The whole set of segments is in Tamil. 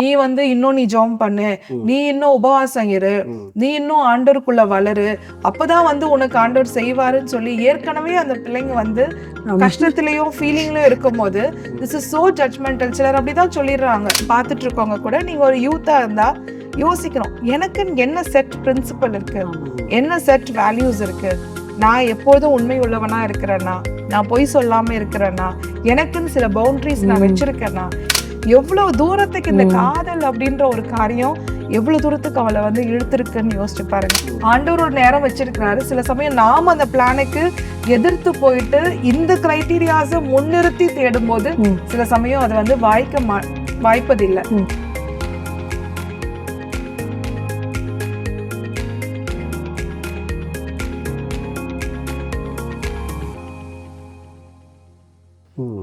நீ வந்து இன்னும் நீ ஜெபம் பண்ணு, நீ இன்னும் உபவாசம் இரு, நீ இன்னும் ஆண்டவருக்குள்ள வளரு, அப்பதான் வந்து உனக்கு ஆண்டவர் செய்வாருன்னு சொல்லி ஏற்கனவே அந்த பிள்ளைங்க வந்து கஷ்டத்திலயும் ஃபீலிங்லயும் இருக்கும்போது திஸ் இஸ் சோ ஜட்ஜ்மெண்டல். சிலர் அப்படிதான் சொல்லிடுறாங்க. பார்த்துட்டு இருக்கவங்க கூட நீங்க ஒரு யூத்தா இருந்தா யோசிக்கணும், எனக்கு என்ன செட் பிரின்சிபல் இருக்கு, என்ன செட் வேல்யூஸ் இருக்கு, நான் எப்போதும் உண்மை உள்ளவனா இருக்கிறேன்னா, நான் பொய் சொல்லாம இருக்கிறேன்னா, எனக்குன்னு சில பவுண்டரிஸ் நான் வச்சிருக்கேன்னா, எவ்வளவு தூரத்துக்கு இந்த காதல் அப்படின்ற ஒரு காரியம் எவ்வளவு தூரத்துக்கு அவளை வந்து இழுத்துருக்குன்னு யோசிச்சு பாருங்க. ஆண்டவர் ஒரு நேரம் வச்சிருக்கிறாரு. சில சமயம் நாம அந்த பிளானுக்கு எதிர்த்து போயிட்டு இந்த கிரைட்டீரியாஸை முன்னிறுத்தி தேடும் போது சில சமயம் அது வந்து வாய்ப்பதில்லை.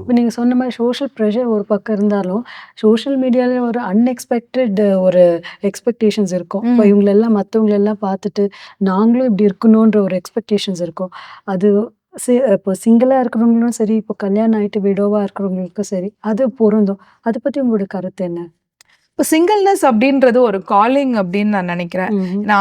இப்போ நீங்கள் சொன்ன மாதிரி சோஷியல் ப்ரெஷர் ஒரு பக்கம் இருந்தாலும் சோஷியல் மீடியாவில் ஒரு அன்எக்ஸ்பெக்டட் ஒரு எக்ஸ்பெக்டேஷன்ஸ் இருக்கும். இப்போ இவங்களெல்லாம் மற்றவங்களெல்லாம் பார்த்துட்டு நாங்களும் இப்படி இருக்கணுன்ற ஒரு எக்ஸ்பெக்டேஷன்ஸ் இருக்கும். அது இப்போ சிங்கிளாக இருக்கிறவங்களும் சரி, இப்போ கல்யாணம் ஆகிட்டு விடோவாக இருக்கிறவங்களுக்கும் சரி, அது பொருந்தும். அதை பற்றி உங்களோட கருத்து என்ன? இப்போ சிங்கிள்னஸ் அப்படின்றது ஒரு காலிங் அப்படின்னு நான் நினைக்கிறேன்.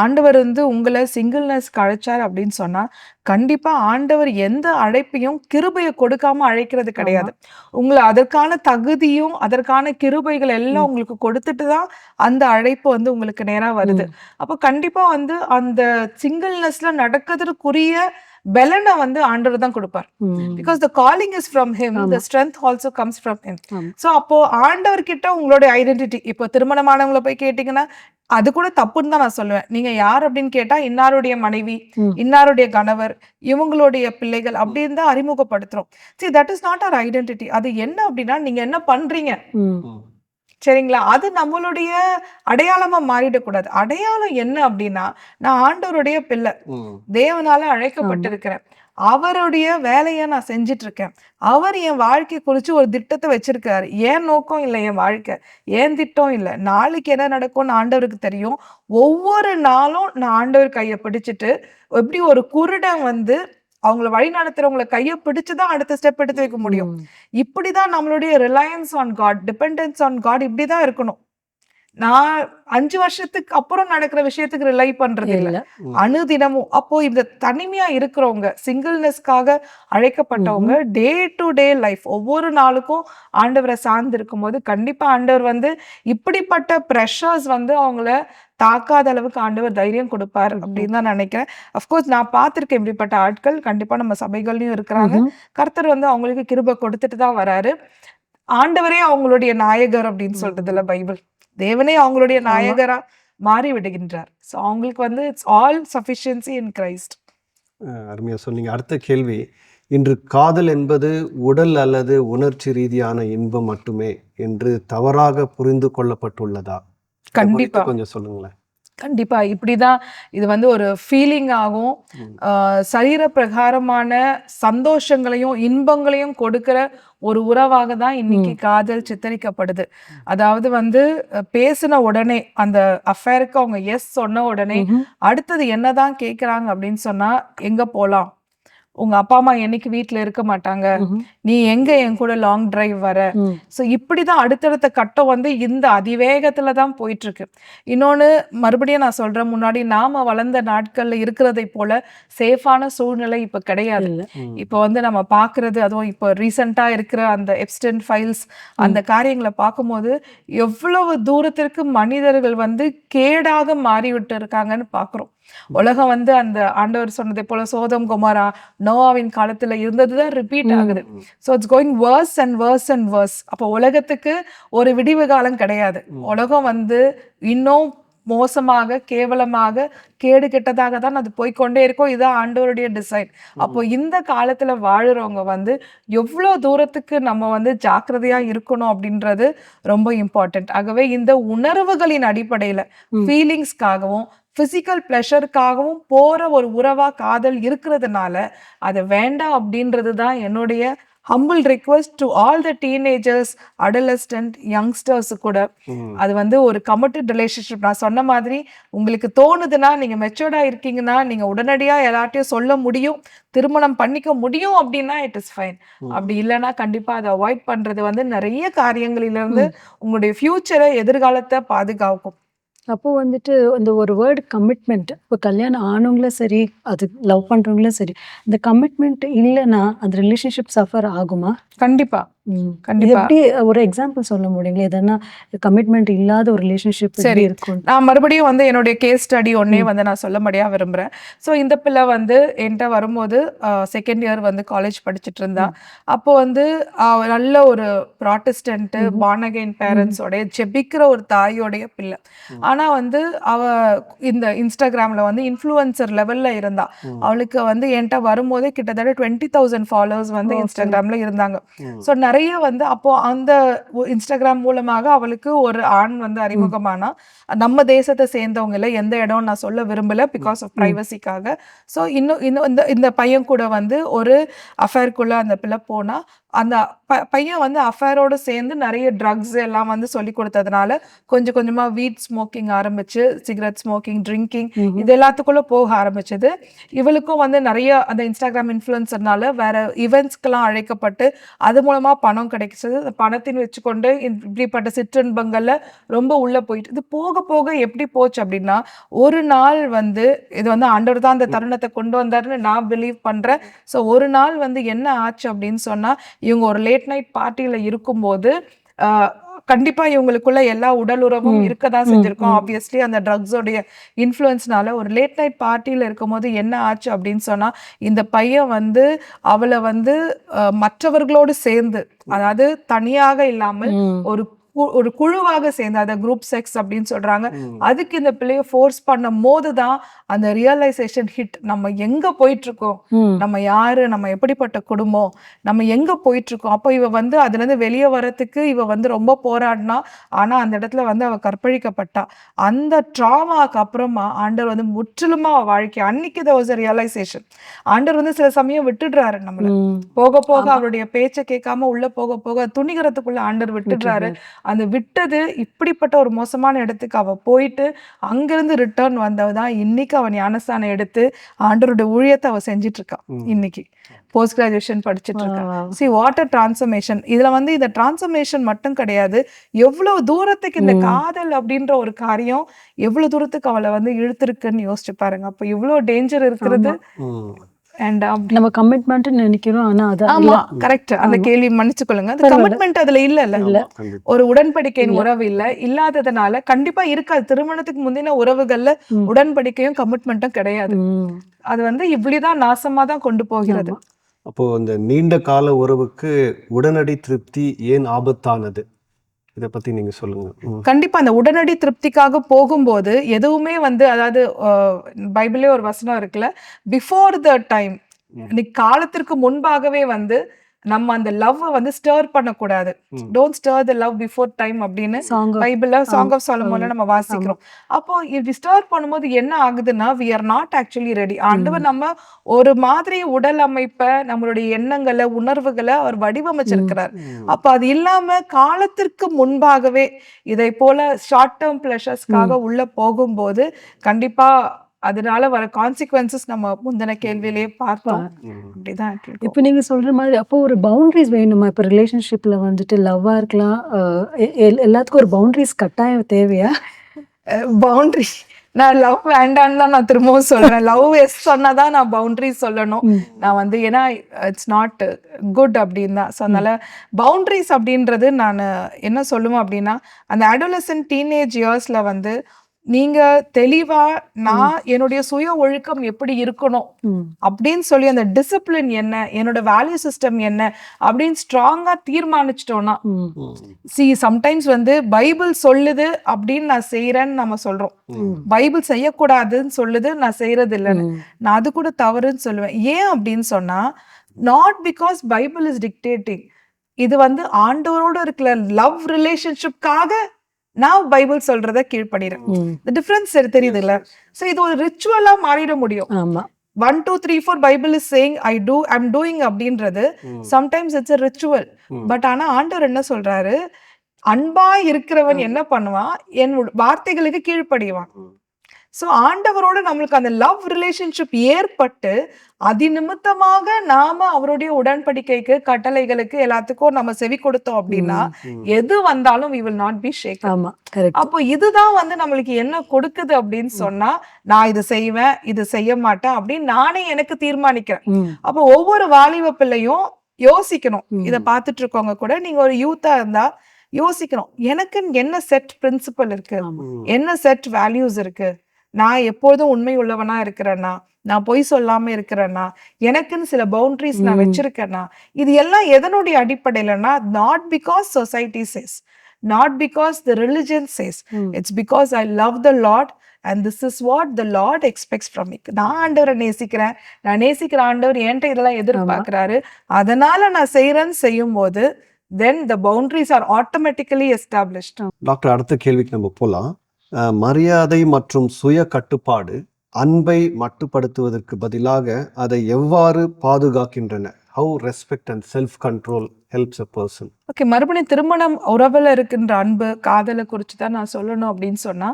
ஆண்டவர் வந்து உங்களை சிங்கிள்னஸ்க்கு அழைச்சார் அப்படின்னு சொன்னா கண்டிப்பா ஆண்டவர் எந்த அழைப்பையும் கிருபையை கொடுக்காம அழைக்கிறது கிடையாது. உங்களை அதற்கான தகுதியும் அதற்கான கிருபைகள் எல்லாம் உங்களுக்கு கொடுத்துட்டு தான் அந்த அழைப்பு வந்து உங்களுக்கு நேரா வருது. அப்போ கண்டிப்பா வந்து அந்த சிங்கிள்னஸ்ல நடக்கிறதுக்குரிய பெலனை வந்து ஆண்டவர் தான் கொடுப்பார். Because the calling is from him, the strength also comes from him. So அப்போ ஆண்டவர் கிட்ட உங்களுடைய ஐடென்டிட்டி, இப்போ திருமணமானவங்களை போய் கேட்டீங்கன்னா அது கூட தப்புன்னு தான் நான் சொல்லுவேன். நீங்க யார் அப்படின்னு கேட்டா இன்னாருடைய மனைவி, இன்னாருடைய கணவர், இவங்களுடைய பிள்ளைகள் அப்படின்னு தான் அறிமுகப்படுத்துறோம். See, that is not our identity. அது என்ன அப்படின்னா நீங்க என்ன பண்றீங்க, சரிங்களா? அது நம்மளுடைய அடையாளமா மாறிடக்கூடாது. அடையாளம் என்ன அப்படின்னா நான் ஆண்டவருடைய பிள்ளை, தேவனால அழைக்கப்பட்டிருக்கிறேன், அவருடைய வேலையை நான் செஞ்சிட்டு இருக்கேன், அவர் என் வாழ்க்கை குறிச்சு ஒரு திட்டத்தை வச்சிருக்காரு. ஏன் நோக்கம் இல்லை என் வாழ்க்கை, ஏன் திட்டம் இல்லை, நாளைக்கு என்ன நடக்கும்னு ஆண்டவருக்கு தெரியும். ஒவ்வொரு நாளும் நான் ஆண்டவர் கையை பிடிச்சிட்டு, எப்படி ஒரு குருடன் வந்து அவங்களை வழி நடத்துறவங்களை கையை பிடிச்சுதான் அடுத்த ஸ்டெப் எடுத்து வைக்க முடியும். இப்படிதான் நம்மளுடைய reliance on God, dependence on God இப்படிதான் இருக்கணும். நான் 5 வருஷத்துக்கு அப்புறம் நடக்கிற விஷயத்துக்கு ரிலை பண்றது இல்லை, அணுதினமும். அப்போ இந்த தனிமையா இருக்கிறவங்க, சிங்கிள்னஸ்க்காக அழைக்கப்பட்டவங்க, டே டு டே லைஃப் ஒவ்வொரு நாளுக்கும் ஆண்டவரை சார்ந்து இருக்கும் போது கண்டிப்பா ஆண்டவர் வந்து இப்படிப்பட்ட ப்ரெஷர்ஸ் வந்து அவங்கள தாக்காத அளவுக்கு ஆண்டவர் தைரியம் கொடுப்பார் அப்படின்னு தான் நினைக்கிறேன். அஃப்கோர்ஸ் நான் பார்த்திருக்கேன் இப்படிப்பட்ட ஆட்கள் கண்டிப்பா நம்ம சபைகள்லயும் இருக்கிறாங்க. கர்த்தர் வந்து அவங்களுக்கு கிருபை கொடுத்துட்டு தான் வராரு. ஆண்டவரே அவங்களுடைய நாயகர் அப்படின்னு சொல்றதுல பைபிள், தேவனே அவங்களுடைய நாயகரா மாறி விடுகின்றார். ஸோ அவங்களுக்கு வந்து it's all sufficiency in Christ. அருமையா சொன்னீங்க. அடுத்த கேள்வி, இன்று காதல் என்பது உடல் அல்லது உணர்ச்சி ரீதியான இன்பம் மட்டுமே என்று தவறாக புரிந்து கொள்ளப்பட்டுள்ளதா? கண்டிப்பா கொஞ்சம் சொல்லுங்களேன். கண்டிப்பா இப்படிதான் இது வந்து ஒரு ஃபீலிங் ஆகும். சரீர பிரகாரமான சந்தோஷங்களையும் இன்பங்களையும் கொடுக்கிற ஒரு உறவாக தான் இன்னைக்கு காதல் சித்தரிக்கப்படுது. அதாவது வந்து பேசின உடனே அந்த அஃபேருக்கு அவங்க எஸ் சொன்ன உடனே அடுத்தது என்னதான் கேக்குறாங்க அப்படின்னு சொன்னா, எங்க போலாம், உங்க அப்பா அம்மா என்னைக்கு வீட்டுல இருக்க மாட்டாங்க, நீ எங்க என் கூட லாங் டிரைவ் வர. ஸோ இப்படிதான் அடுத்தடுத்த கட்டம் வந்து இந்த அதிவேகத்துல தான் போயிட்டு இருக்கு. இன்னொன்னு மறுபடியும் நான் சொல்றேன், முன்னாடி நாம வளர்ந்த நாட்கள்ல இருக்கிறதை போல சேஃபான சூழ்நிலை இப்ப கிடையாது. இப்போ வந்து நம்ம பாக்குறது, அதுவும் இப்போ ரீசெண்டா இருக்கிற அந்த எப்ஸ்டன் ஃபைல்ஸ் அந்த காரியங்களை பார்க்கும்போது எவ்வளவு தூரத்திற்கு மனிதர்கள் வந்து கேடாக மாறிவிட்டு இருக்காங்கன்னு பாக்குறோம். உலகம் வந்து அந்த ஆண்டவர் சொன்னதை போல சோதம் கொமோரா நோவாவின் காலத்துல இருந்ததுதான் ரிப்பீட் ஆகுது. So it's going worse and worse and worse. அப்போ உலகத்துக்கு ஒரு விடிவு காலம் கிடையாது. உலகம் வந்து இன்னும் மோசமாக, கேவலமாக, கேடு கெட்டதாக தான் அது போய்கொண்டே இருக்கும். இதுதான் ஆண்டவருடைய டிசைன். அப்போ இந்த காலத்துல வாழுறவங்க வந்து எவ்வளோ தூரத்துக்கு நம்ம வந்து ஜாக்கிரதையா இருக்கணும் அப்படின்றது ரொம்ப இம்பார்ட்டன்ட். ஆகவே இந்த உணர்வுகளின் அடிப்படையில ஃபீலிங்ஸ்க்காகவும் பிசிக்கல் பிளஷருக்காகவும் போற ஒரு உறவா காதல் இருக்கிறதுனால அது வேண்டாம் அப்படின்றது தான் என்னுடைய humble request to all the teenagers, adolescent, youngsters கூட அது வந்து ஒரு கமிட்டட் ரிலேஷன்ஷிப். நான் சொன்ன மாதிரி உங்களுக்கு தோணுதுன்னா, நீங்க மெச்சூர்டா இருக்கீங்கன்னா, நீங்க உடனடியா எல்லார்ட்டையும் சொல்ல முடியும், திருமணம் பண்ணிக்க முடியும் அப்படின்னா இட் இஸ் ஃபைன். அப்படி இல்லைன்னா கண்டிப்பா அதை அவாய்ட் பண்றது வந்து நிறைய காரியங்களிலிருந்து உங்களுடைய ஃபியூச்சரை, எதிர்காலத்தை பாதுகாக்கும். அப்போ வந்துட்டு அந்த ஒரு வேர்டு கமிட்மெண்ட், இப்போ கல்யாணம் ஆனவங்களும் சரி, அது லவ் பண்றவங்களும் சரி, இந்த கமிட்மெண்ட் இல்லைன்னா அந்த ரிலேஷன்ஷிப் சஃபர் ஆகுமா? கண்டிப்பா இது கண்டிப்பா. எப்படி ஒரு எக்ஸாம்பிள் சொல்ல முடியுங்களா? எதனா கமிட்மெண்ட் இல்லாத ஒரு ரிலேஷன்ஷிப் சரி, எப்படி இருக்கும்? நான் மறுபடியும் வந்து என்னுடைய கேஸ் ஸ்டடி ஒன்னே வந்து நான் சொல்லும்படியா விரும்புறேன். ஸோ இந்த பிள்ளை வந்து என்கிட்ட வரும்போது செகண்ட் இயர் வந்து காலேஜ் படிச்சுட்டு இருந்தா. அப்போ வந்து நல்ல ஒரு ப்ராட்டஸ்டன்ட் பார்ன் அகைன் பேரண்ட்ஸோடைய ஜெபிக்கிற ஒரு தாயோடைய பிள்ளை. ஆனா வந்து அவ இந்த இன்ஸ்டாகிராம்ல வந்து இன்ஃப்ளூயன்சர் லெவல்ல இருந்தா. அவளுக்கு வந்து என்கிட்ட வரும்போதே கிட்டத்தட்ட 20,000 ஃபாலோவர்ஸ் வந்து இன்ஸ்டாகிராம்ல இருந்தாங்க. ஸோ நிறைய வந்து அப்போ அந்த இன்ஸ்டாகிராம் மூலமாக அவளுக்கு ஒரு ஆண் வந்து அறிமுகமானா. நம்ம தேசத்தை சேர்ந்தவங்க இல்லை, எந்த இடம் நான் சொல்ல விரும்பல பிகாஸ் ஆஃப் பிரைவசிக்காக. ஸோ இன்னும் இன்னும் இந்த இந்த பையன் கூட வந்து ஒரு அஃபேர்க்குள்ள அந்த பிள்ளை போனா. அந்த பையன் வந்து அஃபேரோடு சேர்ந்து நிறைய ட்ரக்ஸ் எல்லாம் வந்து சொல்லி கொடுத்ததுனால கொஞ்சம் கொஞ்சமா வீட் ஸ்மோக்கிங் ஆரம்பிச்சு, சிகரெட் ஸ்மோக்கிங், ட்ரிங்கிங், இது எல்லாத்துக்குள்ள போக ஆரம்பிச்சது. இவளுக்கும் வந்து நிறைய அந்த இன்ஸ்டாகிராம் இன்ஃப்ளூயன்சர்னால வேற ஈவெண்ட்ஸ்க்கெல்லாம் அழைக்கப்பட்டு அது மூலமா பணம் கிடைச்சது. அந்த பணத்தின் வச்சுக்கொண்டு இப்படிப்பட்ட சிற்றின்பங்கள்ல ரொம்ப உள்ள போயிட்டு இது போக போக எப்படி போச்சு அப்படின்னா, ஒரு நாள் வந்து இது வந்து ஆண்டவர் தான் அந்த தருணத்தை கொண்டு வந்தாருன்னு நான் பிலீவ் பண்றேன். ஸோ ஒரு நாள் வந்து என்ன ஆச்சு அப்படின்னு சொன்னா, இவங்க ஒரு லேட் நைட் பார்ட்டியில இருக்கும்போது கண்டிப்பா இவங்களுக்குள்ள எல்லா உடல் உறவும் இருக்கதான் செஞ்சிருக்கோம். ஆப்வியஸ்லி அந்த ட்ரக்ஸோடைய இன்ஃப்ளூயன்ஸ்னால ஒரு லேட் நைட் பார்ட்டியில இருக்கும்போது என்ன ஆச்சு அப்படின்னு சொன்னா, இந்த பையன் வந்து அவளை வந்து மற்றவர்களோடு சேர்ந்து, அதாவது தனியாக இல்லாமல் ஒரு குழுவாக சேர்ந்து, அதை குரூப் செக்ஸ் அப்படின்னு சொல்றாங்க. அதுக்கு இந்த பிள்ளைய ஃபோர்ஸ் பண்ணும் போதுதான் அந்த ரியலைசேஷன் ஹிட். நம்ம எங்க போயிட்டு இருக்கோம், நம்ம யாரு, நம்ம எப்படிப்பட்ட குடும்பம், நம்ம எங்க போயிட்டு இருக்கோம். அப்போ இவ வந்து அதுல இருந்து வெளியே வரத்துக்கு இவ வந்து ரொம்ப போராடினா. ஆனா அந்த இடத்துல வந்து அவ கற்பழிக்கப்பட்டா. அந்த ட்ராமாக்கு அப்புறமா ஆண்டவர் வந்து முற்றிலுமா அவ வாழ்க்கை அன்னைக்கு there was a realization. ஆண்டவர் வந்து சில சமயம் விட்டுடுறாரு நம்மள. போக போக அவருடைய பேச்சை கேட்காம உள்ள போக போக துணிகரத்துக்குள்ள ஆண்டவர் விட்டுடுறாரு. அந்த விட்டது இப்படிப்பட்ட ஒரு மோசமான இடத்துக்கு அவ போயிட்டு அங்கிருந்து ரிட்டர்ன் வந்தவதான் இன்னைக்கு அவன் ஞானஸ்தானம் எடுத்து ஆண்டவருடைய ஊழியத்தை அவ செஞ்சிட்டு இருக்கா. இன்னைக்கு போஸ்ட் கிராஜுவேஷன் படிச்சுட்டு இருக்கா. See what a transformation. இதுல வந்து இந்த டிரான்ஸ்ஃபர்மேஷன் மட்டும் கிடையாது, எவ்வளவு தூரத்துக்கு இந்த காதல் அப்படின்ற ஒரு காரியம் எவ்வளவு தூரத்துக்கு அவளை வந்து இழுத்துருக்குன்னு யோசிச்சு பாருங்க. அப்ப இவ்வளவு டேஞ்சர் இருக்கிறது. And நம்ம கமிட்மெண்ட் நினைக்கிறோம், ஆனா அது ஆமா கரெக்ட். அந்த கேள்வி மன்னிச்சுக்கொள்ளுங்க. அது கமிட்மெண்ட் அதுல இல்ல. ஒரு உடன்படிக்கையின் உறவு இல்லாததுனால கண்டிப்பா இருக்காது. திருமணத்துக்கு முந்தின உறவுகள்ல உடன்படிக்கையும் கமிட்மெண்ட்டும் கிடையாது. அது வந்து இப்படிதான் நாசமா தான் கொண்டு போகிறது. அப்போ இந்த நீண்ட கால உறவுக்கு உடனடி திருப்தி ஏன் ஆபத்தானது, இதை பத்தி நீங்க சொல்லுங்க. கண்டிப்பா அந்த உடனடி திருப்திக்காக போகும்போது எதுவுமே வந்து, அதாவது பைபிளே ஒரு வசனம் இருக்குல்ல, பிஃபோர் த டைம், காலத்திற்கு முன்பாகவே வந்து நம்ம அந்த லவ் வந்து ஸ்டர் பண்ணக்கூடாது. டோன்ட் ஸ்டர் த லவ் பிஃபோர் டைம் அப்படின்னு பைபிள்ல சாங் ஆஃப் சாலமோன்ல நம்ம வாசிக்கிறோம். அப்போ இப்படி ஸ்டர் பண்ணும்போது என்ன ஆகுதுன்னா, we are not actually ready. ஆண்டவர் நம்ம ஒரு மாதிரி உடல் அமைப்பை, நம்மளுடைய எண்ணங்களை, உணர்வுகளை அவர் வடிவமைச்சிருக்கிறார். அப்ப அது இல்லாம காலத்திற்கு முன்பாகவே இதை போல ஷார்ட் டேர்ம் பிளஷர்ஸ்க்காக உள்ள போகும்போது கண்டிப்பா அதனால வர கான்சிக்வன்சஸ் நம்ம முந்தின கேள்வியிலேயே பார்த்தோம். அப்படிதான். இப்போ நீங்க சொல்ற மாதிரி அப்போ ஒரு பவுண்டரிஸ் வேணுமா? இப்போ ரிலேஷன்ஷிப்ல வந்துட்டு லவ்வா இருக்கலாம், எல்லாத்துக்கும் ஒரு பவுண்டரிஸ் கட்டாயம் தேவையா? பவுண்டரி நான் லவ் வேண்டான்னு தான் நான் திரும்பவும் சொல்றேன். லவ் எஸ் சொன்னாதான் நான் பவுண்டரி சொல்லணும். நான் வந்து ஏன்னா இட்ஸ் நாட் குட் அப்படின்னு தான். ஸோ அதனால பவுண்டரிஸ் அப்படின்றது நான் என்ன சொல்லுவேன் அப்படின்னா, அந்த அடோலசன்ட் டீனேஜ் இயர்ஸ்ல வந்து நீங்க தெளிவா நான் என்னுடைய சுய ஒழுக்கம் எப்படி இருக்கணும் அப்படின்னு சொல்லி அந்த டிசிப்ளின் என்ன, என்னோட வேல்யூ சிஸ்டம் என்ன அப்படின்னு ஸ்ட்ராங்கா தீர்மானிச்சிட்டோம்னா, சம்டைம்ஸ் வந்து பைபிள் சொல்லுது அப்படின்னு நான் செய்யறேன்னு நம்ம சொல்றோம், பைபிள் செய்யக்கூடாதுன்னு சொல்லுது நான் செய்யறது இல்லைன்னு. நான் அது கூட தவறுன்னு சொல்லுவேன். ஏன் அப்படின்னு சொன்னா, not because Bible is dictating. இது வந்து ஆண்டவரோட இருக்கிற லவ் ரிலேஷன்ஷிப்காக நான் பைபிள் சொல்றத கீழ்படிறேன். டிஃபரன்ஸ் தெரியுது இல்ல? சோ இது ஒரு ரிச்சுவலா மாறிட முடியும். 1 2 3 4 Bible is saying I'm doing அப்படின்றது sometimes it's a ritual. But ஆனா ஆண்டவர் என்ன சொல்றாரு, அன்பா இருக்கிறவன் என்ன பண்ணுவான், என் வார்த்தைகளுக்கு கீழ்ப்படிவான். ஸோ ஆண்டவரோட நம்மளுக்கு அந்த லவ் ரிலேஷன்ஷிப் ஏற்பட்டு அதிநிமித்தமாக நாம அவருடைய உடன்படிக்கைக்கு, கட்டளைகளுக்கு, எல்லாத்துக்கும் நம்ம செவி கொடுத்தோம் அப்படின்னா எது வந்தாலும் we will not be shaken. ஆமா, கரெக்ட். அப்போ இதுதான் வந்து நம்மளுக்கு என்ன கொடுக்குது அப்படின்னு சொன்னா, நான் இது செய்வேன், இது செய்ய மாட்டேன் அப்படின்னு நானே எனக்கு தீர்மானிக்கிறேன். அப்போ ஒவ்வொரு வாலிப பிள்ளையும் யோசிக்கணும். இதை பார்த்துட்டு இருக்கவங்க கூட நீங்க ஒரு யூத்தா இருந்தா யோசிக்கணும், எனக்கு என்ன செட் பிரின்சிபல் இருக்கு, என்ன செட் வேல்யூஸ் இருக்கு, நான் எப்பொழுதும் உண்மை உள்ளவனா இருக்கிறேன்னா, நான் பொய் சொல்லாம இருக்கிறேன்னா, எனக்குன்னு சில பவுண்டரிஸ் நான் வச்சிருக்கேன்னா, இது எல்லாம் எதனுடைய அடிப்படையிலன்னா, not because society says, not because the religion says, it's because I love the lord and this is what the Lord expects from me. நான் ஆண்டவரை நேசிக்கிறேன், நான் நேசிக்கிற ஆண்டவர் என்கிட்ட இதெல்லாம் எதிர்பார்க்கிறாரு, அதனால நான் செய்யும் போது then the boundaries are automatically established. Doctor, அடுத்த கேள்விக்கு நம்ம போலாம். மரியாதை மற்றும் சுய கட்டுப்பாடு அன்பை மட்டுப்படுத்துவதற்கு பதிலாக அதை எவ்வாறு பாதுகாக்கின்றன? How respect and self control helps a person? Okay, மறுபடியும் திருமணம் உறவுல இருக்கின்ற அன்பு, காதலை குறித்து தான் நான் சொல்லணும் அப்படின்னு சொன்னா,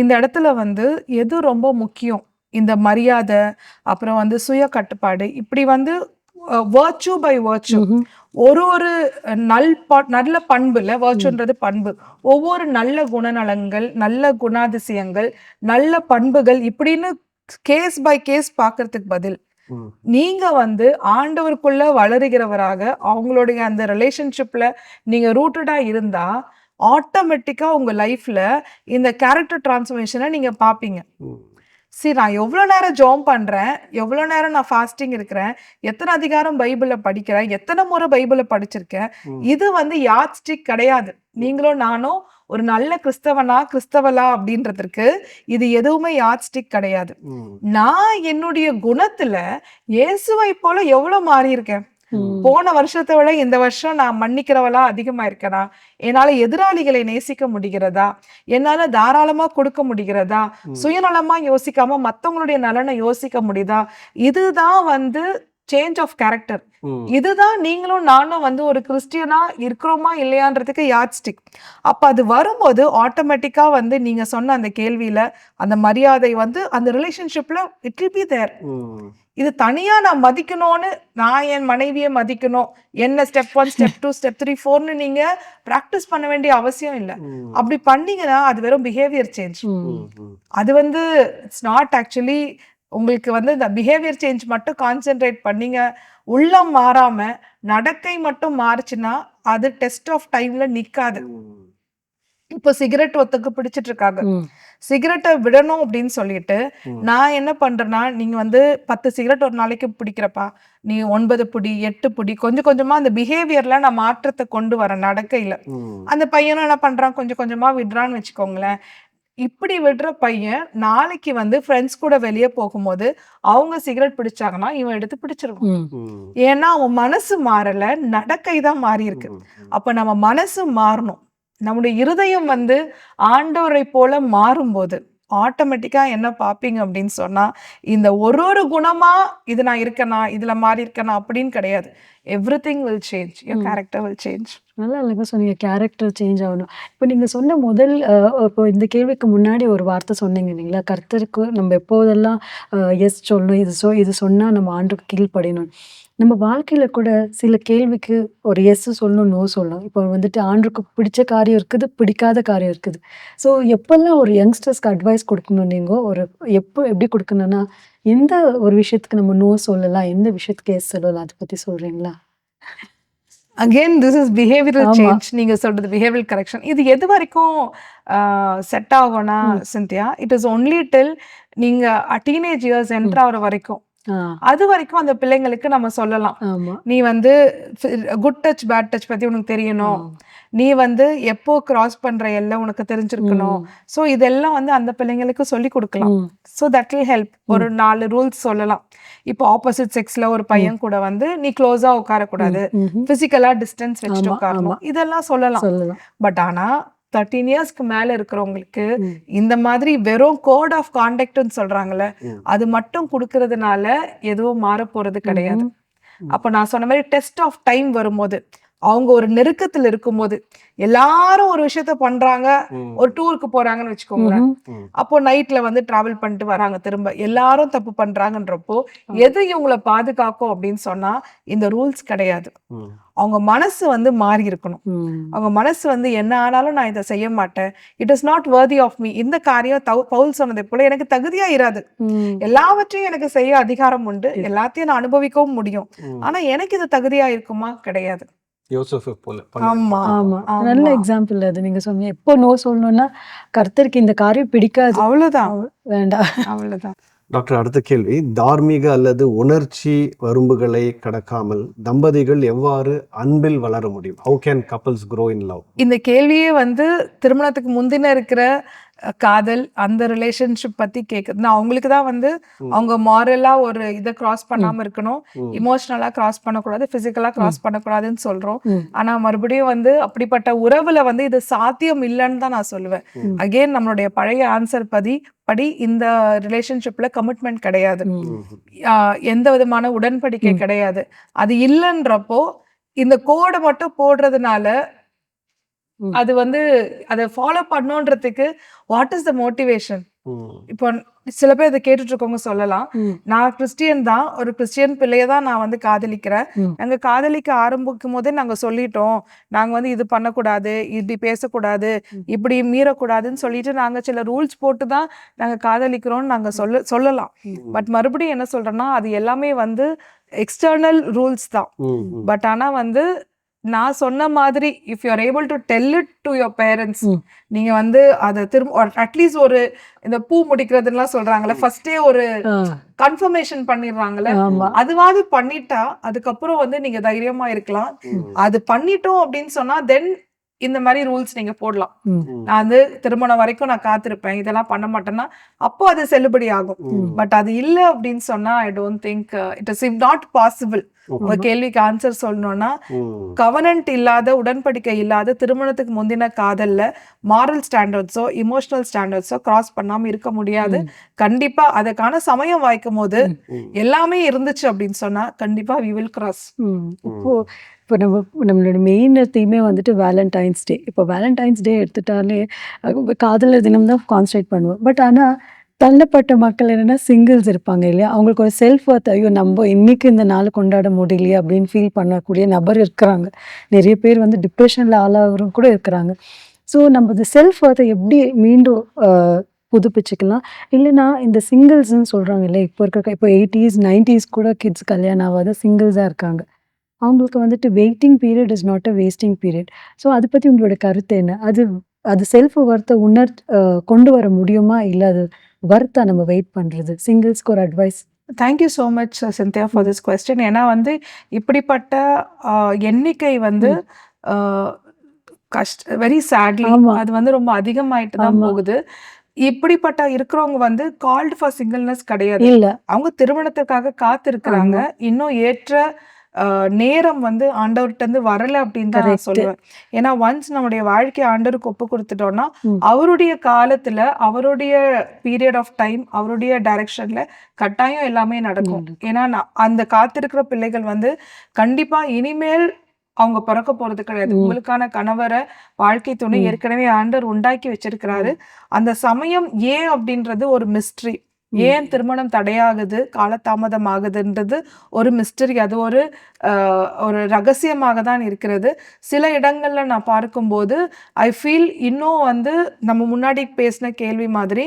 இந்த இடத்துல வந்து எது ரொம்ப முக்கியம், இந்த மரியாதை, அப்புறம் வந்து சுய கட்டுப்பாடு, இப்படி வந்து வர்ச்சு பை வர்ச்சு ஒரு நல்ல பண்புல, வர்ச்சுன்றது பண்பு, ஒவ்வொரு நல்ல குணநலங்கள், நல்ல குணாதிசயங்கள், நல்ல பண்புகள் இப்படின்னு கேஸ் பை கேஸ் பாக்குறதுக்கு பதில் நீங்க வந்து ஆண்டவருக்குள்ள வளருகிறவராக அவங்களுடைய அந்த ரிலேஷன்ஷிப்ல நீங்க ரூட்டடா இருந்தா ஆட்டோமேட்டிக்கா உங்க லைஃப்ல இந்த கேரக்டர் டிரான்ஸ்ஃபர்மேஷனை நீங்க பாப்பீங்க. சரி, நான் எவ்வளோ நேரம் ஜெபம் பண்றேன், எவ்வளோ நேரம் நான் ஃபாஸ்டிங் இருக்கிறேன், எத்தனை அதிகாரம் பைபிளை படிக்கிறேன், எத்தனை முறை பைபிளை படிச்சிருக்கேன், இது வந்து யாட் ஸ்டிக் கிடையாது. நீங்களும் நானும் ஒரு நல்ல கிறிஸ்தவலா அப்படின்றதுக்கு இது எதுவுமே யாட் ஸ்டிக் கிடையாது. நான் என்னுடைய குணத்துல இயேசுவை போல எவ்வளவு மாறி இருக்கேன். போன வருஷத்தை விட இந்த வருஷம் நான் மன்னிக்கிறவளா அதிகமா இருக்கேனா, என்னால எதிராளிகளை நேசிக்க முடிகிறதா, என்னால தாராளமா கொடுக்க முடிகிறதா, சுயநலமா யோசிக்காம மத்தவங்களுடைய நலனை யோசிக்க முடியுதா, இதுதான் வந்து சேஞ்ச் ஆஃப் கேரக்டர். இதுதான் நீங்களும் நானும் வந்து ஒரு கிறிஸ்டியனா இருக்கிறோமா இல்லையான்றதுக்கு யாட் ஸ்டிக். அப்ப அது வரும்போது ஆட்டோமேட்டிக்கா வந்து நீங்க சொன்ன அந்த கேள்வியில அந்த மரியாதை வந்து அந்த ரிலேஷன்ஷிப்ல இட் வில் பி தேர். இது தனியா நான் மதிக்கணும்னு, நான் என் மனைவியை மதிக்கணும், என்ன ஸ்டெப் 1 ஸ்டெப் 2 ஸ்டெப் 3 4ன்னு நீங்க பிராக்டிஸ் பண்ண வேண்டிய அவசியம் இல்லை. அப்படி பண்ணீங்கன்னா அது வெறும் பிஹேவியர் சேஞ்ச். அது வந்து இட்ஸ் நாட் ஆக்சுவலி உங்களுக்கு வந்து இந்த பிஹேவியர் சேஞ்ச் மட்டும் கான்சென்ட்ரேட் பண்ணீங்க, உள்ளம் மாறாம நடக்கை மட்டும் மாறுச்சுன்னா அது டெஸ்ட் ஆஃப் டைம்ல நிக்காது. இப்போ சிகரெட் ஒத்துக்கு பிடிச்சிட்டு இருக்காங்க, சிகரெட்டை விடணும் அப்படின்னு சொல்லிட்டு நான் என்ன பண்றேன்னா, நீங்க வந்து 10 சிகரெட் ஒரு நாளைக்கு பிடிக்கிறப்பா, நீ 9 புடி 8 புடி, கொஞ்சம் கொஞ்சமா அந்த பிஹேவியர்ல நான் மாற்றத்தை கொண்டு வரேன். நடக்கையில அந்த பையனும் என்ன பண்றான், கொஞ்சம் கொஞ்சமா விடுறான்னு வச்சுக்கோங்களேன். இப்படி விடுற பையன் நாளைக்கு வந்து ஃப்ரெண்ட்ஸ் கூட வெளியே போகும்போது அவங்க சிகரெட் பிடிச்சாங்கன்னா இவன் எடுத்து பிடிச்சிருவான். ஏன்னா அவன் மனசு மாறல, நடக்கை தான் மாறி இருக்கு. அப்ப நம்ம மனசு மாறணும், நம்முடைய இருதயம் வந்து ஆண்டவரை போல மாறும்போது ஆட்டோமேட்டிக்கா என்ன பாப்பீங்க அப்படின்னு சொன்னா, இந்த ஒரு குணமா இது நான் இருக்கேனா, இதுல மாறி இருக்கேனா அப்படின்னு கிடையாது. Everything will change, your character will change. நல்லா அழகா சொன்னீங்க, கேரக்டர் சேஞ்ச் ஆகணும். இப்போ நீங்க சொன்ன முதல் இப்போ இந்த கேள்விக்கு முன்னாடி ஒரு வார்த்தை சொன்னீங்க இல்லைங்களா, கர்த்தருக்கு நம்ம எப்போதெல்லாம் எஸ் சொல்லணும், இது சொன்னா நம்ம ஆண்டுக்கு கீழ்ப்படியணும். நம்ம வாழ்க்கையில கூட சில கேள்விக்கு ஒரு எஸ் சொல்லணும், நோ சொல்லணும். இப்போ வந்துட்டு ஆண்டுக்கு பிடிச்ச காரியம் இருக்குது, பிடிக்காத காரியம் இருக்குது. ஸோ எப்பெல்லாம் ஒரு யங்ஸ்டர்ஸ்க்கு அட்வைஸ் கொடுக்கணும், நீங்கள் ஒரு எப்படி கொடுக்கணும்னா, எந்த ஒரு விஷயத்துக்கு நம்ம நோ சொல்லலாம், எந்த விஷயத்துக்கு எஸ் சொல்லலாம், அதை பத்தி சொல்றீங்களா? Again this is behavioural change. நீங்க சொல்றது பிஹேவியரல் கரெக்ஷன். இது எது வரைக்கும் செட் ஆகும்னா சிந்தியா, இட் இஸ் ஒன்லி டில் நீங்க டீனேஜ் இயர்ஸ் என்டர் ஆகிற வரைக்கும். அது வரைக்கும் அந்த பிள்ளைங்களுக்கு நம்ம சொல்லலாம், நீ வந்து குட் டச் பேட் டச் பத்தி உனக்கு தெரியணும், நீ வந்து எப்போ கிராஸ் பண்ற எல்லாம் உனக்கு தெரிஞ்சிருக்கணும். ஸோ இதெல்லாம் வந்து அந்த பிள்ளைங்களுக்கு சொல்லி கொடுக்கலாம். So that will help. ஒரு 4 ரூல்ஸ் சொல்லலாம். இப்போ ஆப்போசிட் செக்ஸ்ல ஒரு பையன் கூட வந்து நீ க்ளோஸா உட்காரக்கூடாது, பிசிக்கலா டிஸ்டன்ஸ் வச்சுட்டு உட்காரணும், இதெல்லாம் சொல்லலாம். பட் ஆனா 13 இயர்ஸ்க்கு மேல இருக்கிறவங்களுக்கு இந்த மாதிரி வெறும் கோட் ஆஃப் கான்டக்ட்னு சொல்றாங்கல்ல, அது மட்டும் கொடுக்கறதுனால எதுவும் மாற போறது கிடையாது. அப்ப நான் சொன்ன மாதிரி டெஸ்ட் ஆஃப் டைம் வரும்போது, அவங்க ஒரு நெருக்கத்துல இருக்கும்போது, எல்லாரும் ஒரு விஷயத்த பண்றாங்க, ஒரு டூருக்கு போறாங்கன்னு வச்சுக்கோங்களேன். அப்போ நைட்ல வந்து டிராவல் பண்ணிட்டு வராங்க திரும்ப. எல்லாரும் தப்பு பண்றாங்கன்றப்போ, எது இவங்கள பாதுகாக்கும் அப்படின்னு சொன்னா, இந்த ரூல்ஸ் கிடையாது. அவங்க மனசு வந்து மாறி இருக்கணும். அவங்க மனசு வந்து என்ன ஆனாலும் நான் இதை செய்ய மாட்டேன். It is not worthy of me. இந்த காரியம் பவுல் சொன்னதை போல எனக்கு தகுதியா இராது. எல்லாவற்றையும் எனக்கு செய்ய அதிகாரம் உண்டு. எல்லாத்தையும் நான் அனுபவிக்கவும் முடியும். ஆனா எனக்கு இது தகுதியா இருக்குமா? கிடையாது. யோசேஃபை போல ஆமா ஆமா. நல்ல எக்ஸாம்பிள் அது நீங்க சொன்னீங்க. எப்போ நோ சொல்லணும்னா கர்த்தருக்கு இந்த காரியம் பிடிக்காது, அவ்வளவுதான், வேண்டாம். அவ்வளவுதான். டாக்டர், அடுத்த கேள்வி, தார்மீக அல்லது உணர்ச்சி வரம்புகளை கடக்காமல் தம்பதிகள் எவ்வாறு அன்பில் வளர முடியும்? How can couples grow in love? இந்த கேள்வியே வந்து திருமணத்துக்கு முந்தின இருக்கிற காதல், அந்த ரிலேஷன்ஷிப் பத்தி கேக்குது. நான் அவங்களுக்கு தான் வந்து அவங்க மாரலா ஒரு இதை கிராஸ் பண்ணாம இருக்கணும், இமோஷனலா கிராஸ் பண்ணக்கூடாது, பிசிக்கலா கிராஸ் பண்ணக்கூடாதுன்னு சொல்றோம். ஆனா மறுபடியும் வந்து அப்படிப்பட்ட உறவுல வந்து இது சாத்தியம் இல்லைன்னு தான் நான் சொல்லுவேன். அகெயின் நம்மளுடைய பழைய ஆன்சர் படி இந்த ரிலேஷன்ஷிப்ல கமிட்மெண்ட் கிடையாது, எந்த விதமான உடன்படிக்கை கிடையாது. அது இல்லைன்றப்போ இந்த கோடை மட்டும் போடுறதுனால அது வந்து அதை ஃபாலோ பண்ணணுன்றதுக்கு வாட் இஸ் த மோட்டிவேஷன்? இப்போ சில பேர் இதை கேட்டுட்டு இருக்கவங்க சொல்லலாம், நான் கிறிஸ்டியன் தான், ஒரு கிறிஸ்டியன் பிள்ளைய தான் நான் வந்து காதலிக்கிறேன். நாங்க காதலிக்க ஆரம்பிக்கும் போதே நாங்க சொல்லிட்டோம், நாங்க வந்து இது பண்ணக்கூடாது, இப்படி பேசக்கூடாது, இப்படி மீறக்கூடாதுன்னு சொல்லிட்டு நாங்க சில ரூல்ஸ் போட்டு தான் நாங்க காதலிக்கிறோம்னு நாங்க சொல்லலாம். பட் மறுபடியும் என்ன சொல்றேன்னா, அது எல்லாமே வந்து எக்ஸ்டர்னல் ரூல்ஸ் தான். பட் ஆனா வந்து நான் சொன்ன மாதிரி if you are able to tell it to your parents, நீங்க வந்து அதை திரும்ப அட்லீஸ்ட் ஒரு இந்த பூ முடிக்கிறதுலாம் சொல்றாங்கல்ல, ஃபர்ஸ்டே ஒரு கன்ஃபர்மேஷன் பண்ணிடுறாங்கல்ல, அதுவாது பண்ணிட்டா அதுக்கப்புறம் வந்து நீங்க தைரியமா இருக்கலாம். அது பண்ணிட்டோம் அப்படின்னு சொன்னா தென் இந்த மாதிரி ரூல்ஸ் நீங்க போடலாம். நான் வந்து திருமணம் வரைக்கும் நான் காத்திருப்பேன், இதெல்லாம் பண்ண மாட்டேன்னா அப்போ அது செல்லுபடி ஆகும். பட் அது இல்ல அப்படின்னு சொன்னா I don't think it is not possible. உங்க கேள்விக்கு ஆன்சர் சொல்லணும்னா, கவனன்ட் இல்லாத, உடன்படிக்கை இல்லாத திருமணத்துக்கு முந்தின காதல்ல மாரல் ஸ்டாண்டர்ட்ஸோ இமோஷனல் ஸ்டாண்டர்ட்ஸோ கிராஸ் பண்ணாம இருக்க முடியாது. கண்டிப்பா அதுக்கான சமயம் வாய்க்கும் போது எல்லாமே இருந்துச்சு அப்படின்னு சொன்னா கண்டிப்பா we will cross. இப்போ நம்மளோட மெயின் தீமே வந்துட்டு வேலண்டைன்ஸ் டே. இப்போ வேலண்டைன்ஸ் டே எடுத்துட்டாலே காதலர் தினம் தான் கான்சன்ட்ரேட் பண்ணுவோம். பட் ஆனால் தள்ளப்பட்ட மக்கள் என்னென்னா சிங்கிள்ஸ் இருப்பாங்க இல்லையா, அவங்களுக்கு ஒரு செல்ஃப் ஒர்த், ஐயோ நம்ம இன்னைக்கு இந்த நாள் கொண்டாட முடியலையே அப்படின்னு ஃபீல் பண்ணக்கூடிய நபர் இருக்கிறாங்க. நிறைய பேர் வந்து டிப்ரெஷனில் ஆளாகிறவங்க கூட இருக்கிறாங்க. ஸோ நம்ம இந்த செல்ஃப் ஒர்த்தை எப்படி மீண்டும் புதுப்பிச்சுக்கலாம்? இல்லைன்னா இந்த சிங்கிள்ஸ்ன்னு சொல்கிறாங்க இல்லையா, இப்போ 80s 90s கூட கிட்ஸ் கல்யாணம் ஆகாத சிங்கிள்ஸாக இருக்காங்க. அவங்களுக்கு வந்துட்டு waiting period is not a wasting period. So அதை பற்றி உங்களோட கருத்து என்ன? அது செல்ஃப் ஒர்த்தை கொண்டு வர முடியுமா, இல்லை அது வர்த்தா நம்ம வெயிட் பண்ணுறது? சிங்கிள்ஸ்க்கு ஒரு advice. Thank you so much Scindia for this question. ஏன்னா வந்து இப்படிப்பட்ட எண்ணிக்கை வந்து வெரி சேட்லி அது வந்து ரொம்ப அதிகமாயிட்டு தான் போகுது. இப்படிப்பட்ட இருக்கிறவங்க வந்து கால்டு ஃபார் சிங்கிள்னஸ் கிடையாது, அவங்க திருமணத்துக்காக காத்திருக்கிறாங்க. இன்னும் ஏற்ற நேரம் வந்து ஆண்டவர்கிட்ட இருந்து வரல அப்படின்னு தான் நான் சொல்லுவேன். ஏன்னா ஒன்ஸ் நம்முடைய வாழ்க்கையை ஆண்டவருக்கு ஒப்பு கொடுத்துட்டோம்னா அவருடைய காலத்துல, அவருடைய பீரியட் ஆஃப் டைம், அவருடைய டைரக்ஷன்ல கட்டாயம் எல்லாமே நடக்கும். ஏன்னா அந்த காத்திருக்கிற பிள்ளைகள் வந்து கண்டிப்பா இனிமேல் அவங்க பிறக்க போறது கிடையாது. உங்களுக்கான கணவரை, வாழ்க்கை துணை ஏற்கனவே ஆண்டவர் உண்டாக்கி வச்சிருக்கிறாரு. அந்த சமயம் ஏன் அப்படின்றது ஒரு மிஸ்ட்ரி. ஏன் திருமணம் தடையாகுது, காலதாமதம் ஆகுதுன்றது ஒரு மிஸ்டரி. அது ஒரு ரகசியமாக தான் இருக்கிறது. சில இடங்கள்ல நான் பார்க்கும்போது ஐ ஃபீல் இன்னும் வந்து நம்ம முன்னாடி பேசின கேள்வி மாதிரி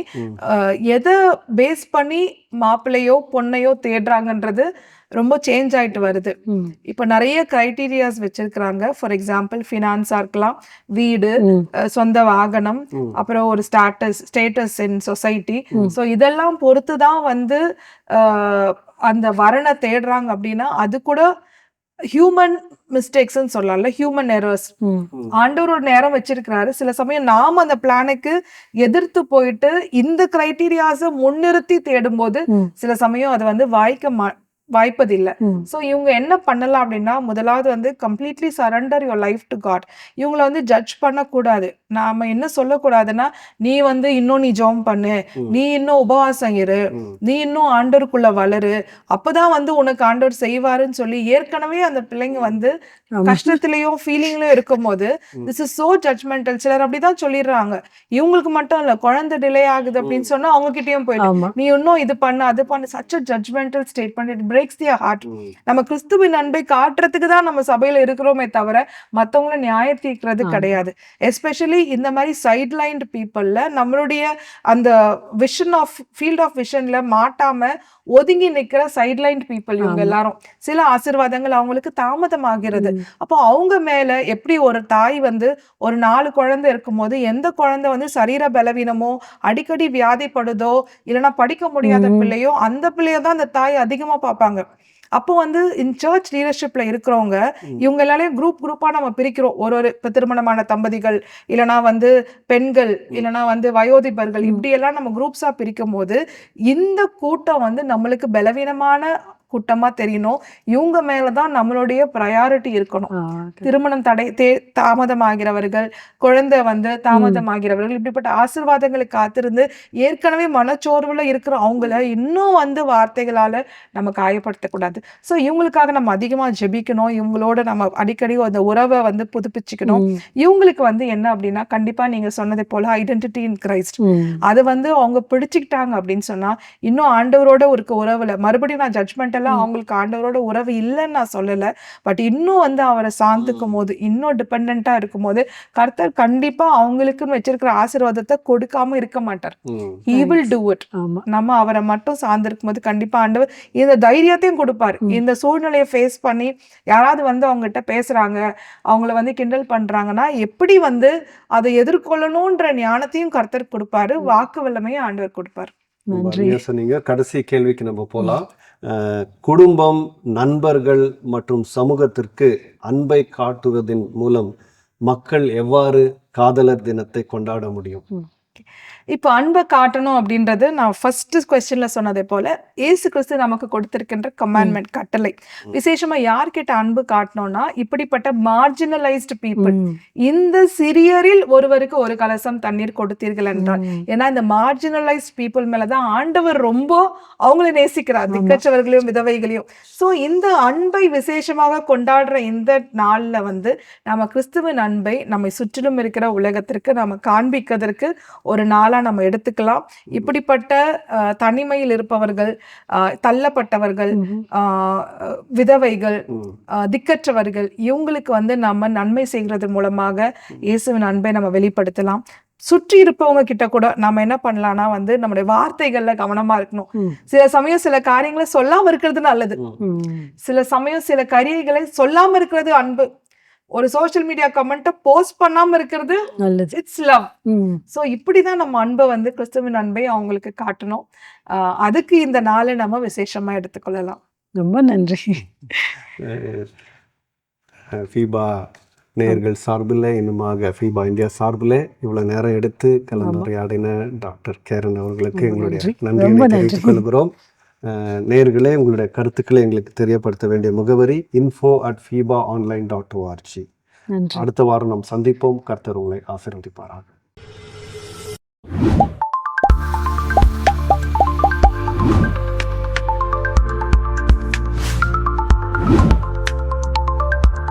எதை பேஸ் பண்ணி மாப்பிள்ளையோ பொண்ணையோ தேடுறாங்கன்றது ரொம்ப சேஞ்ச் ஆயிட்டு வருது. இப்போ நிறைய கிரைட்டீரியாஸ் வச்சிருக்கிறாங்க. ஃபார் எக்ஸாம்பிள் ஃபினான்ஸா இருக்கலாம், வீடு, சொந்த வாகனம், அப்புறம் ஒரு ஸ்டேட்டஸ் இன் சொசைட்டி. ஸோ இதெல்லாம் பொறுத்து தான் வந்து அந்த வரனை தேடுறாங்க. அப்படின்னா அது கூட ஹியூமன் மிஸ்டேக்ஸ்ன்னு சொல்லலாம்ல, ஹியூமன் எரர்ஸ். ஆண்டவர் ஒரு நேரம் வச்சிருக்கிறாரு. சில சமயம் நாம் அந்த பிளானுக்கு எதிர்த்து போயிட்டு இந்த கிரைட்டீரியாஸை முன்னிறுத்தி தேடும் போது சில சமயம் அது வந்து வாய்ப்பதில்லை. ஸோ இவங்க என்ன பண்ணலாம் அப்படின்னா, முதலாவது வந்து completely surrender your life to God. இவங்கள வந்து ஜட்ஜ் பண்ணக்கூடாது. நாம என்ன சொல்லக்கூடாதுன்னா, நீ வந்து இன்னும் நீ ஜெபம் பண்ணு, நீ இன்னும் உபவாசம் இரு, நீ இன்னும் ஆண்டவருக்குள்ள வளரு, அப்பதான் வந்து உனக்கு ஆண்டவர் செய்வாருன்னு சொல்லி ஏற்கனவே அந்த பிள்ளைங்க வந்து கஷ்டத்திலையும் ஃபீலிங்லயும் இருக்கும்போது திஸ் இஸ் சோ ஜட்ஜ்மெண்டல். சிலர் அப்படிதான் சொல்லிடுறாங்க. இவங்களுக்கு மட்டும் இல்ல, குழந்தை டிலே ஆகுது அப்படின்னு சொன்னா அவங்க கிட்டயும் போயிட்டு நீ இன்னும் இது பண்ணு அது பண்ணு. Such a judgemental statement. It breaks their heart. நம்ம கிறிஸ்துவின் அன்பை காட்டுறதுக்கு தான் நம்ம சபையில இருக்கிறோமே தவிர மத்தவங்கள நியாய தீர்க்கிறது கிடையாது. எஸ்பெஷலி இந்த மாதிரி சைட் லைன்ட் பீப்புள்ல நம்மளுடைய அந்த விஷன் ஆஃப் ஃபீல்ட் ஆஃப் விஷன்ல மாட்டாம ஒதுங்கி நிக்கிற சைட் லைன் பீப்புள் இவங்க எல்லாரும். சில ஆசீர்வாதங்கள் அவங்களுக்கு தாமதமாகிறது. அப்போ அவங்க மேல எப்படி ஒரு தாய் வந்து ஒரு 4 குழந்தை இருக்கும்போது எந்த குழந்தை வந்து சரீர பலவீனமோ அடிக்கடி வியாதிப்படுதோ இல்லைன்னா படிக்க முடியாத பிள்ளையோ அந்த பிள்ளைய தான் அந்த தாய் அதிகமா பார்ப்பாங்க. அப்போ வந்து சர்ச் லீடர்ஷிப்ல இருக்கிறவங்க இவங்க எல்லாரையும் குரூப்பா நம்ம பிரிக்கிறோம். ஒரு இப்ப திருமணமான தம்பதிகள், இல்லைன்னா வந்து பெண்கள், இல்லைன்னா வந்து வயோதிபர்கள், இப்படி எல்லாம் நம்ம குரூப்ஸா பிரிக்கும் போது இந்த கூட்டம் வந்து நம்மளுக்கு பலவீனமான கூட்டமா தெரியணும். இவங்க மேலதான் நம்மளுடைய ப்ரையாரிட்டி இருக்கணும். திருமணம் தாமதமாகிறவர்கள், குழந்தை வந்து தாமதமாகிறவர்கள், இப்படிப்பட்ட ஆசீர்வாதங்களை காத்திருந்து ஏற்கனவே மனச்சோர்வுல இருக்கிற அவங்கள இன்னும் வந்து வார்த்தைகளால நம்ம காயப்படுத்தக்கூடாது. ஸோ இவங்களுக்காக நம்ம அதிகமா ஜெபிக்கணும். இவங்களோட நம்ம அடிக்கடி அந்த உறவை வந்து புதுப்பிச்சுக்கணும். இவங்களுக்கு வந்து என்ன அப்படின்னா, கண்டிப்பா நீங்க சொன்னதை போல ஐடென்டிட்டி இன் கிரைஸ்ட் அதை வந்து அவங்க பிடிச்சுக்கிட்டாங்க அப்படின்னு சொன்னா இன்னும் ஆண்டவரோட இருக்க உறவுல மறுபடியும் நான் ஜட்ஜ்மெண்ட் எல்லாம் அவங்களுக்கு ஆண்டவரோட உறவு இல்லைன்னு நான் சொல்லல. பட் இன்னும் வந்து அவரை சார்ந்துக்கும் போது, இன்னும் டிபெண்டா இருக்கும் போது கர்த்தர் கண்டிப்பா அவங்களுக்குன்னு வச்சிருக்கிற ஆசீர்வாதத்தை கொடுக்காம இருக்க மாட்டார். He will do it. நம்ம அவரை மட்டும் சார்ந்திருக்கும் போது கண்டிப்பா ஆண்டவர் இந்த தைரியத்தையும் கொடுப்பாரு. இந்த சூழ்நிலையை ஃபேஸ் பண்ணி யாராவது வந்து அவங்ககிட்ட பேசுறாங்க, அவங்கள வந்து கிண்டல் பண்றாங்கன்னா எப்படி வந்து அதை எதிர்கொள்ளணும்ன்ற ஞானத்தையும் கர்த்தர் கொடுப்பாரு. வாக்கு வல்லமையும் ஆண்டவர் கொடுப்பாரு. சொன்னீங்க. கடைசி கேள்விக்கு நம்ம போலாம். குடும்பம், நண்பர்கள் மற்றும் சமூகத்திற்கு அன்பை காட்டுவதன் மூலம் மக்கள் எவ்வாறு காதலர் தினத்தை கொண்டாட முடியும்? இப்போ அன்பை காட்டணும் அப்படின்றது நான் ஃபர்ஸ்ட் குவெஸ்டின்ல சொன்னதை போல ஏசு கிறிஸ்து நமக்கு கொடுத்திருக்கின்ற கமாண்ட்மெண்ட், கட்டளை. விசேஷமா யார்கிட்ட அன்பு காட்டணும்னா இப்படிப்பட்ட மார்ஜினலைஸ்டு பீப்புள். இந்த சிறியரில் ஒருவருக்கு ஒரு கலசம் தண்ணீர் கொடுத்தீர்கள் என்றால், ஏன்னா இந்த மார்ஜினலைஸ்ட் பீப்புள் மேலதான் ஆண்டவர் ரொம்ப அவங்களை நேசிக்கிறார், திக்கற்றவர்களையும் விதவைகளையும். ஸோ இந்த அன்பை விசேஷமாக கொண்டாடுற இந்த நாள்ல வந்து நம்ம கிறிஸ்துவின் அன்பை நம்மை சுற்றிலும் இருக்கிற உலகத்திற்கு நம்ம காண்பிக்கிறதுக்கு ஒரு நாளா நம்ம எடுத்துக்கலாம். இப்படிப்பட்ட தனிமையில் இருப்பவர்கள், தள்ளப்பட்டவர்கள், விதவைகள், திக்கற்றவர்கள், இவங்களுக்கு வந்து நம்ம நன்மை செய்கிறது மூலமாக இயேசுவின் அன்பை நம்ம வெளிப்படுத்தலாம். சுற்றி இருப்பவங்க கிட்ட கூட நம்ம என்ன பண்ணலாம்னா வந்து நம்முடைய வார்த்தைகள்ல கவனமா இருக்கணும். சில சமயம் சில காரியங்களை சொல்லாம இருக்கிறது நல்லது. சில சமயம் சில காரியங்களை சொல்லாம இருக்கிறது அன்பு. ஒரு சோஷியல் மீடியா கமெண்ட்டை போஸ்ட் பண்ணாம இருக்கிறது நல்லது. It's love. ஸோ இப்படிதான் நம்ம அன்பை வந்து கிறிஸ்துவின் அன்பை அவங்களுக்கு காட்டணும். அதுக்கு இந்த நாளை நம்ம விசேஷமா எடுத்துக்கொள்ளலாம். ரொம்ப நன்றி. ஃபீபா நேயர்கள் சார்பில், இன்னுமாக ஃபீபா இந்தியா சார்பில் இவ்வளவு நேரம் எடுத்து கலந்துரையாடின டாக்டர் கேரன் அவர்களுக்கு எங்களுடைய நன்றியை தெரிவித்துக் கொள்கிறோம். நேயர்களே, உங்களுடைய கருத்துக்களை எங்களுக்கு தெரியப்படுத்த வேண்டிய முகவரி info@fibaonline.org. அடுத்த வாரம் நாம் சந்திப்போம். கர்த்தர் உங்களை ஆசீர்வதிப்பாராக.